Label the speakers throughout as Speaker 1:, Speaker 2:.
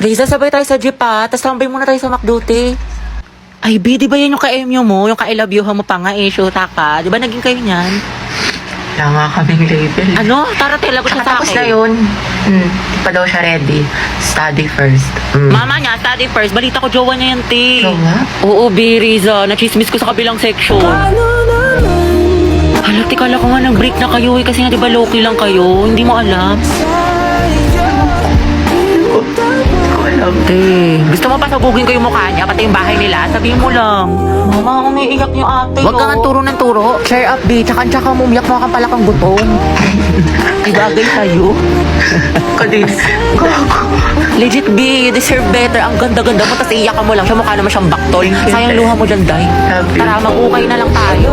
Speaker 1: Riza, sabay tayo sa jeep ha. Tapos tambay muna tayo sa McDuty. Ay, B, di ba yan yung ka-MU mo? Yung ka-I love you mo pa nga eh, shoota ka. Di ba naging kayo niyan?
Speaker 2: Wala nga kaming label.
Speaker 1: Ano? Tara, lagot siya sa
Speaker 2: Tapos
Speaker 1: akin.
Speaker 2: na yun. Di pa daw siya ready. Study first.
Speaker 1: Mama niya, study first. Balita ko, jowa niya yan, te.
Speaker 2: Jowa?
Speaker 1: Oo, B, Riza. Nachismis ko sa kabilang section. Hala, kala ko nga nag-break na kayo eh. Kasi nga, di ba, low-key lang kayo? Hindi mo alam. Te, gusto mo pa sabugin ko yung mukha niya, pati yung bahay nila? Sabihin mo lang. Mama, umiiyak yung ate.
Speaker 2: Huwag ka nga turo ng turo. Share up, B. Tsaka mumiyak mo kang palakang gutom.
Speaker 1: Ibagay tayo.
Speaker 2: Kadis.
Speaker 1: Legit, B, you deserve better. Ang ganda-ganda mo, tapos iiyak mo lang siya. Mukha naman siyang baktol. Sayang luha mo dyan, Day. Tara, mag-ukay na lang tayo.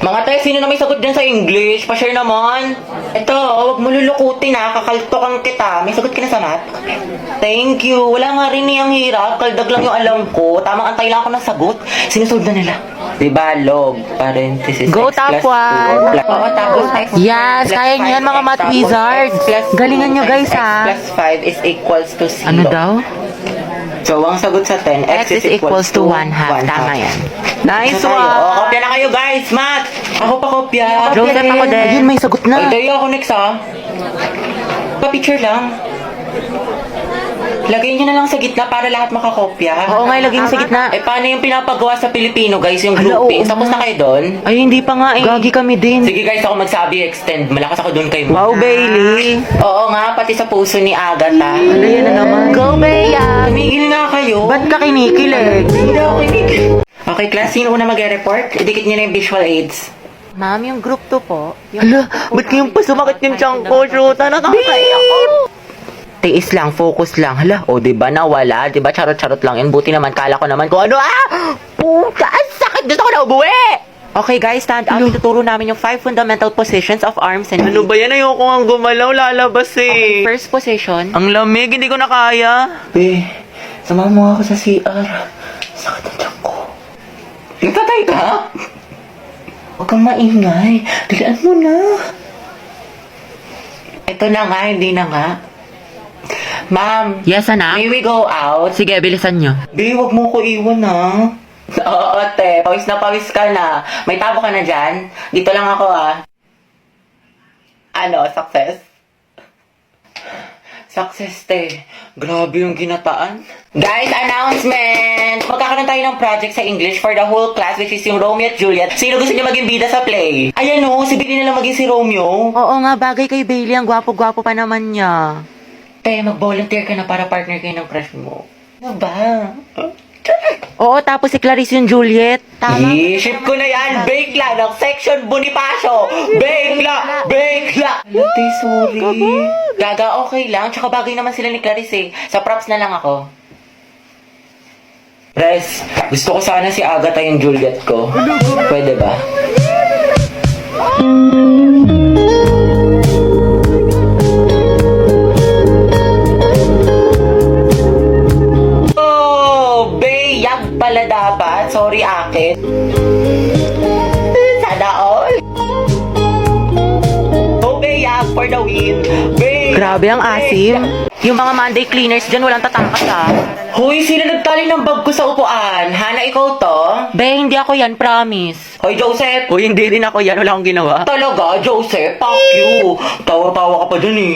Speaker 1: Mga te, sino na may sagot dyan sa English? Pa-share naman. Ito, huwag mo lulukutin ha. Kakaltokan kita. May sagot ka na sa math? Thank you. Wala nga rin niyang hirap. Kaldag lang yung alam ko. Tamang antay lang ako ng sagot. Sinusolve na nila. Diba, log, parenthesis,
Speaker 2: Go,
Speaker 1: x
Speaker 2: top
Speaker 1: plus
Speaker 2: one.
Speaker 1: 2. Oo, tapos x
Speaker 2: Yes,
Speaker 1: plus
Speaker 2: kaya niyo yan,
Speaker 1: 5x,
Speaker 2: mga math
Speaker 1: tapos
Speaker 2: wizards.
Speaker 1: x plus 2
Speaker 2: Galingan niyo,
Speaker 1: times
Speaker 2: guys,
Speaker 1: x
Speaker 2: ha?
Speaker 1: plus 5 is equals to 0.
Speaker 2: Ano daw?
Speaker 1: So, ang sagot sa 10,
Speaker 2: X is equals to 1 half. Tama yan.
Speaker 1: Nice one! O, kopya na kayo, guys! Math! Ako pa kopya.
Speaker 2: Joseph, ako din.
Speaker 1: Ayun, may sagot na. Ay, tayo ako next, ha? Pa-picture lang. Lagay nyo na lang sa gitna para lahat makakopya.
Speaker 2: Oo nga, ilagay mo sa gitna.
Speaker 1: Eh, paano yung pinapagawa sa Pilipino, guys? Yung
Speaker 2: Hala,
Speaker 1: grouping.
Speaker 2: oo
Speaker 1: Tapos
Speaker 2: nga.
Speaker 1: na kayo doon?
Speaker 2: Ay, hindi pa nga eh. Gagi kami din.
Speaker 1: Sige, guys, ako magsabi, extend. Malakas ako doon kay mo.
Speaker 2: Wow, Bailey.
Speaker 1: Oo nga, pati sa puso ni Agatha.
Speaker 2: Ano yan na naman? Go, Bea!
Speaker 1: Tumigil nga kayo.
Speaker 2: Ba't ka kinikilig?
Speaker 1: Hindi ako kinig. Okay, class, sino una mag-report? Idikit niyo na yung visual aids.
Speaker 2: Ma'am, yung group 2 po.
Speaker 1: Hala, ba't kayong pasumakit yung tiyang ko? Shoota, nakakaya ko. Tiis lang, focus lang. Hala, o diba nawala? Diba charot-charot lang yun? Buti naman, kala ko naman kung ano, puta, ang sakit! Gusto ko na ubuwi! Okay guys, stand up. Ituturo namin yung 5 fundamental positions of arms and feet.
Speaker 3: Ano ba yan? Ayoko nga gumalaw, lalabas
Speaker 1: Okay,
Speaker 3: eh.
Speaker 1: first position.
Speaker 3: Ang lamig, hindi ko na kaya.
Speaker 1: Samahan mo ako sa CR. Sakit ang tiyan ko. Nagtatay ka? Huwag kang maingay. Dalian mo na. Ito na nga, hindi na nga. Ma'am,
Speaker 2: Yes, anak?
Speaker 1: may we go out?
Speaker 2: Sige, bilisan nyo.
Speaker 1: Di, wag mo ko iwan ha. Oo, te. Pawis na pawis ka na. May tabo ka na dyan? Dito lang ako Ano, success? Success, te. Grabe yung ginataan. Guys, announcement! Magkakaroon tayo ng project sa English for the whole class, which is yung Romeo at Juliet. Sino gusto niyo maging bida sa play? Ayan o, si Billy na lang maging si Romeo.
Speaker 2: Oo nga, bagay kay Bailey. Ang gwapo-gwapo pa naman niya.
Speaker 1: Te, mag-volunteer ka na para partner kayo ng crush mo. Ano ba?
Speaker 2: Oo, tapos si Clarice yung Juliet. Tama.
Speaker 1: Ship ko na yan! Bake lang ng section Bonifacio! Bake lang! Bake lang! Ate, sorry. Gaga, okay lang. Tsaka bagay naman sila ni Clarice eh. Sa props na lang ako. Pres, gusto ko sana si Agatha yung Juliet ko. Pwede ba? Oh, Beyag pala dapat. Sorry, akin. Sana all. Oh, Beyag for the win. Beyag.
Speaker 2: Grabe ang asim. Yung mga Monday cleaners dyan, walang tatangkas ah.
Speaker 1: Hoy, sino nagtali ng bag ko sa upuan? Hana, ikaw to?
Speaker 2: Be, hindi ako yan, promise.
Speaker 1: Hoy, Joseph.
Speaker 3: Uy, hindi rin ako yan. Wala akong ginawa.
Speaker 1: Talaga, Joseph? Fuck you. Tawa-tawa ka pa dun eh.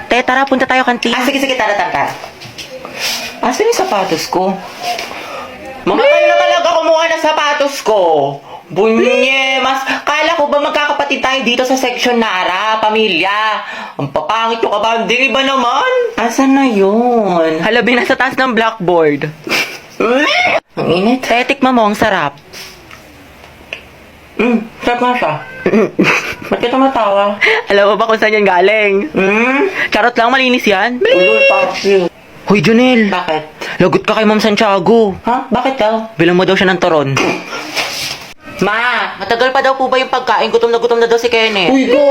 Speaker 2: Te, tara, punta tayo kantin.
Speaker 1: Sige, tara. Asan yung sapatos ko? Mamatay na talaga kumuha ng sapatos ko. Bunye, mas kala ko ba magkakapatid tayo dito sa section Nara, pamilya? Ang papangit yung kabanding, iba naman. Asan na yun?
Speaker 3: Halabi na sa taas ng blackboard.
Speaker 1: Ang init.
Speaker 2: Te, tikman mo, ang sarap.
Speaker 1: Sarap nga siya. Ba't ka tumatawa?
Speaker 3: Alam mo ba kung saan yan galing? Charot lang, malinis yan.
Speaker 1: Ulul, fuck you.
Speaker 3: Hoy, Junel.
Speaker 1: Bakit?
Speaker 3: Lagot ka kay Ma'am Santiago.
Speaker 1: Ha? Bakit daw?
Speaker 3: Bilang mo daw siya ng toron.
Speaker 1: Ma!
Speaker 2: Matagal pa daw po ba yung pagkain? Gutom na daw si Kenneth.
Speaker 1: Uy, go!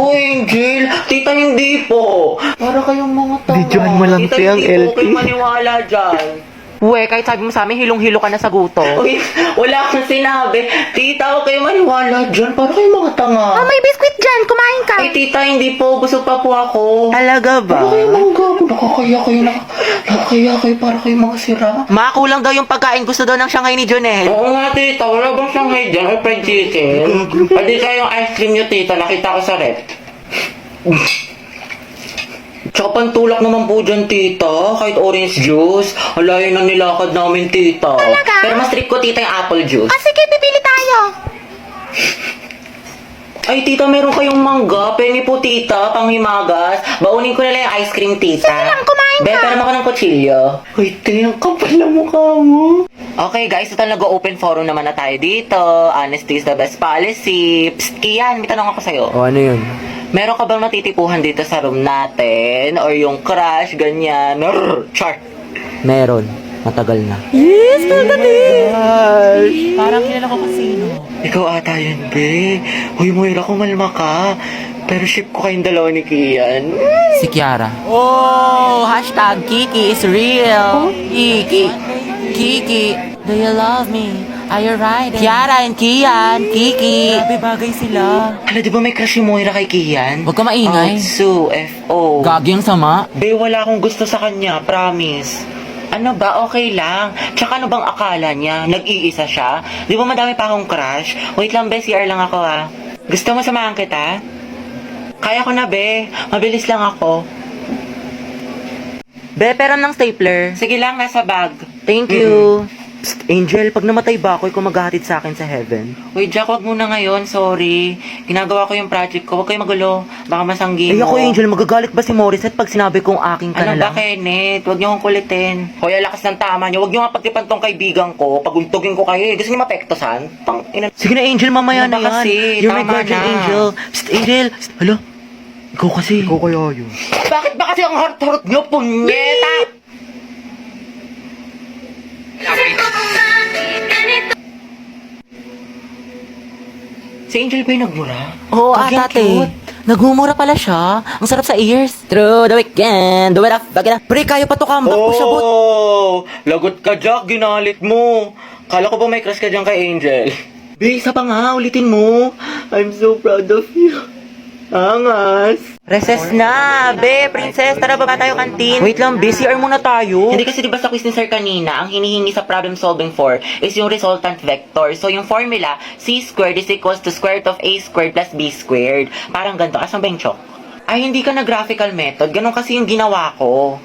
Speaker 1: Angel! Tita, hindi po! Para kayong mga tama.
Speaker 3: Videohan mo lang
Speaker 1: Tita,
Speaker 3: siyang
Speaker 1: hindi po
Speaker 3: LT.
Speaker 1: kayo maniwala dyan.
Speaker 2: We, kahit sabi mo sa amin, hilong-hilo ka na sa guto.
Speaker 1: Uy, wala akong sinabi. Tita, huwag kayo maniwala dyan. Para kayo mga tanga.
Speaker 2: may biskwit dyan. Kumain ka.
Speaker 1: Ay, tita, hindi po. Busog pa po ako.
Speaker 2: Talaga ba?
Speaker 1: Para kayo mga gago. Nakakaya kayo para kayo mga sira.
Speaker 2: Makulang daw yung pagkain. Gusto daw ng Shanghai ni Jonel.
Speaker 1: Oo nga, tita. Wala bang Shanghai dyan? Or fried chicken? Pwede kayo yung ice cream nyo, tita. Nakita ko sa rep. Tsaka pantulak naman po dyan, tita. Kahit orange juice. Alayin ang nilakad namin, tita.
Speaker 2: Talaga?
Speaker 1: Pero mas trip ko, tita, yung apple juice.
Speaker 2: sige, pipili tayo.
Speaker 1: Ay, tita, meron kayong mangga. Pengi po, tita. Panghimagas. Baunin ko na lang yung ice cream, tita.
Speaker 2: Sige lang, kumain ka.
Speaker 1: Pero ako ng kutsilyo. Uy, te, ang kapal na mukha mo. Okay, guys. Ito nag-open forum naman na tayo dito. Honesty is the best policy. Psst, Kian, may tanong ako sa'yo.
Speaker 3: O, ano yun?
Speaker 1: Meron ka bang natitipuhan dito sa room natin? Or yung crush, ganyan? Char.
Speaker 3: Meron. Matagal na.
Speaker 2: Yes, magaling.
Speaker 3: Parang kilala ko kasino.
Speaker 1: Ikaw ata yun, be. Uy, Moira, kumalma ka. Pero ship ko kayong dalawa ni Kian.
Speaker 2: Si Kiara. Oh, hashtag Kiki is real. Kiki. Kiki, do you love me? Are you riding? Kiara and Kian. Kiki. Grabe bagay sila.
Speaker 1: Hala, di ba may crush si Moira kay Kian?
Speaker 2: Huwag ka maingay.
Speaker 1: Otsu, F.O.
Speaker 2: Gagi ang sama.
Speaker 1: Be, wala akong gusto sa kanya, promise. Ano ba? Okay lang. Tsaka ano bang akala niya? Nag-iisa siya? Di ba madami pa akong crush? Wait lang, be. CR lang ako, ah. Gusto mo samahan kita? Kaya ko na, be. Mabilis lang ako.
Speaker 2: Be, pero ng stapler.
Speaker 1: Sige lang, nasa bag.
Speaker 2: Thank you. Psst, Angel, pag namatay ba ako, ikaw maghahatid sa akin sa heaven.
Speaker 1: Uy, Jack, wag muna ngayon. Sorry. Ginagawa ko yung project ko. Huwag kayo magulo. Baka masanggi
Speaker 2: Eh
Speaker 1: mo.
Speaker 2: ako, Angel, magagalit ba si Morissette pag sinabi kong aking ka
Speaker 1: Ano
Speaker 2: na
Speaker 1: ba,
Speaker 2: lang?
Speaker 1: Kenneth? Huwag niyo akong kulitin. Hoy, lakas ng tama niyo. Huwag niyo nga pagtipan tong kaibigan ko. Paguntugin ko kayo. Gusto niyo mapektosan? Tang ina.
Speaker 2: Sige na, Angel, mamaya
Speaker 1: Ano
Speaker 2: na
Speaker 1: ba
Speaker 2: yan.
Speaker 1: kasi?
Speaker 2: You're my
Speaker 1: Tama
Speaker 2: guardian
Speaker 1: na.
Speaker 2: angel. Psst, Angel. Psst, hala. Ikaw kasi. Ikaw kaya yun.
Speaker 1: Bakit ba kasi ang heart-heart niyo, punyeta? Si Angel ba yung nagmura?
Speaker 2: Oo,
Speaker 1: Ang
Speaker 2: ate.
Speaker 1: cute.
Speaker 2: Nagmumura pala siya. Ang sarap sa ears. Through the weekend, do it up, back it up. Pre, kaya pa to kambak po siya, bot.
Speaker 1: Oh, lagot ka, Jack. Ginalit mo. Kala ko ba may crush ka dyan kay Angel? Be, isa pa nga. Ulitin mo. I'm so proud of you. Angas.
Speaker 2: Recess na. Be, princess, tara baba tayo kantin. Wait lang, BCR muna tayo.
Speaker 1: Hindi kasi diba sa quiz ni Sir kanina, ang hinihingi sa problem solving for is yung resultant vector. So yung formula, c squared is equals to square root of a squared plus b squared. Parang ganito. Asan ba yung chok? Ay, hindi ka nag-graphical method. Ganon kasi yung ginawa ko.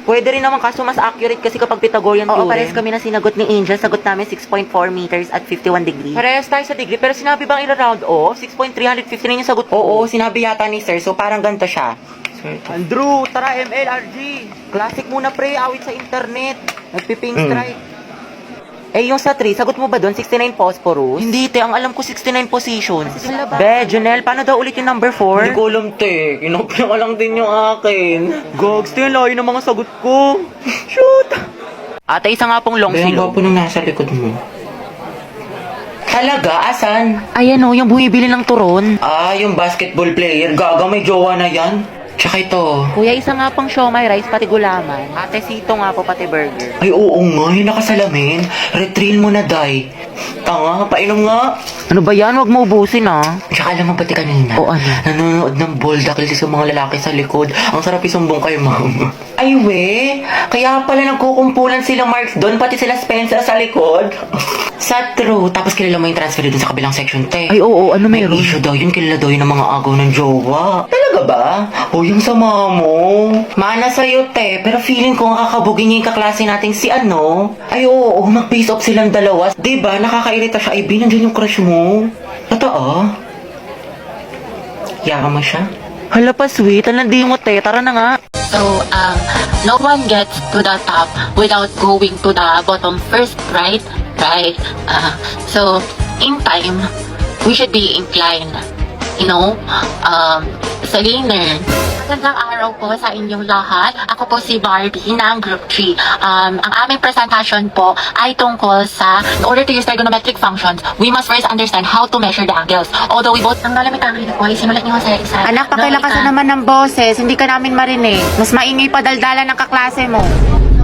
Speaker 2: Pwede rin naman kaso mas accurate kasi kapag Pythagorean
Speaker 3: Oo,
Speaker 2: theorem.
Speaker 3: pares
Speaker 2: kami na sinagot ni Angel. Sagot namin 6.4 meters at 51 degrees. Parehas tayo sa degree. Pero sinabi bang ira-round off? 6.359 yung sagot ko.
Speaker 1: Oo, sinabi yata ni Sir. So parang ganito siya.
Speaker 2: Andrew, tara MLRG. Classic muna pre, awit sa internet. Nagpiping strike. Eh, yung sa 3, sagot mo ba doon? 69 phosphorus? Hindi, te. Ang alam ko 69 positions. Be, Janelle, paano daw ulit yung number 4?
Speaker 1: Hindi ko alam, te. Kinopya ko lang din yung akin.
Speaker 2: Gogs, te, ang layo ng mga sagot ko. Shoot! Ate, isa nga pong long
Speaker 1: Be, ang
Speaker 2: silog.
Speaker 1: gwapo nung nasa likod mo. Talaga? Asan?
Speaker 2: Ayan o, yung bumibili ng turon.
Speaker 1: Ah, yung basketball player. Gaga, may jowa na yan. Tsaka ito.
Speaker 2: Kuya, isa nga pang siomay rice, pati gulaman. Ate, sito nga po, pati burger.
Speaker 1: Ay, oo nga. Yung nakasalamin. Retrill mo na, Day. Tanga, painom nga.
Speaker 2: Ano ba yan? Huwag mo ubusin ah.
Speaker 1: Tsaka alam mo pati kanina.
Speaker 2: O, ano?
Speaker 1: Nanonood ng bold kasi sa mga lalaki sa likod. Ang sarap isumbong kay mama. Ay, we. Kaya pala nagkukumpulan sila Marks doon, pati sila Spencer sa likod. Sa true. Tapos kilala mo yung transfer doon sa kabilang section, te.
Speaker 2: Ay, oo, ano
Speaker 1: May
Speaker 2: meron?
Speaker 1: issue daw yun. Kilala daw yun ng mga agaw ng jowa. Talaga ba? O, yung sama mo. Mana sa'yo, te. Pero feeling ko kakabugin niya yung kaklase nating si ano. Ay, oo. Mag-face off silang dalawa. Diba? Nakakairita siya. Ay, nandiyan yung crush mo. Totoo? Yaka mo siya?
Speaker 2: Hala pa, sweet. Ang landi mo, te. Tara na nga.
Speaker 4: So, no one gets to the top without going to the bottom first, right? Right. So, in time, we should be inclined, sa laner. Magandang araw po sa inyong lahat. Ako po si Barbie ng Group 3. Ang aming presentation po ay tungkol sa, in order to use trigonometric functions, we must first understand how to measure the angles. Although we both, ang nalamit ang ko ay sinulat niyo sa isa.
Speaker 5: Anak, pakilakasan naman ng boses. Hindi ka namin marinig. Mas maingay pa daldalan ng kaklase mo.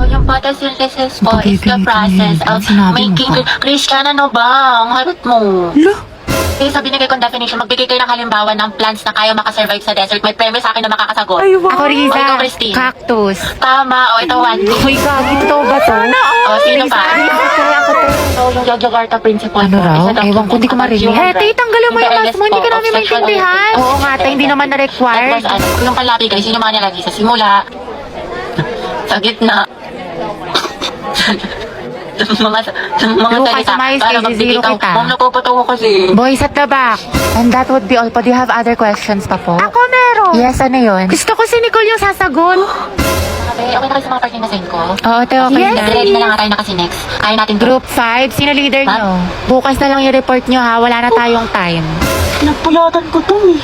Speaker 4: So, yung photosynthesis po is the process of making... Christian, ano ba? Ang harot mo. Okay, sa binigay kong definition, magbigay kayo ng halimbawa ng plants na kaya makasurvive sa desert. May premyo sa akin na makakasagot.
Speaker 5: Ako,
Speaker 4: O,
Speaker 5: Riza.
Speaker 4: ikaw, Christine.
Speaker 5: Cactus.
Speaker 4: Tama. O, ito, Wendy.
Speaker 5: Uy, gagi, totoo ba to?
Speaker 4: O, sino pa?
Speaker 5: Ako to.
Speaker 4: So, yung Yogyakarta principle
Speaker 5: Ano
Speaker 4: po
Speaker 5: raw?
Speaker 4: is a
Speaker 5: Ewan ko, hindi ko
Speaker 4: document
Speaker 5: marinig.
Speaker 4: about human
Speaker 5: Eh, tay, tanggalin mo yung
Speaker 4: rights,
Speaker 5: mask mo. Hindi ka
Speaker 4: regardless
Speaker 5: namin
Speaker 4: po of sexual
Speaker 5: maintindihan.
Speaker 4: orientation.
Speaker 5: Oo nga, tay, hindi naman
Speaker 4: That
Speaker 5: na-required.
Speaker 4: was, ano, yung palapi guys, yun yung mga nilagay sa simula. Sa gitna. mga
Speaker 5: Lucas,
Speaker 4: salita.
Speaker 5: umayos
Speaker 4: Para
Speaker 5: kayo,
Speaker 4: magbigay
Speaker 5: zero
Speaker 4: ka.
Speaker 5: kita.
Speaker 4: Ma'am, napapatawa ko kasi.
Speaker 5: Boys at the back. And that would be all po. Do you have other questions pa po? Ako meron. Yes, ano yun? Gusto ko si Nicole yung sasagot.
Speaker 4: Okay na kayo sa mga parting na send ko?
Speaker 5: Oo, te, okay
Speaker 4: Yes,
Speaker 5: na.
Speaker 4: ready na lang tayo na kasi next. Kaya natin to.
Speaker 5: Group 5, sino leader nyo? Bukas na lang yung report nyo ha, wala na tayong time.
Speaker 4: Pinagpulatan ko to eh.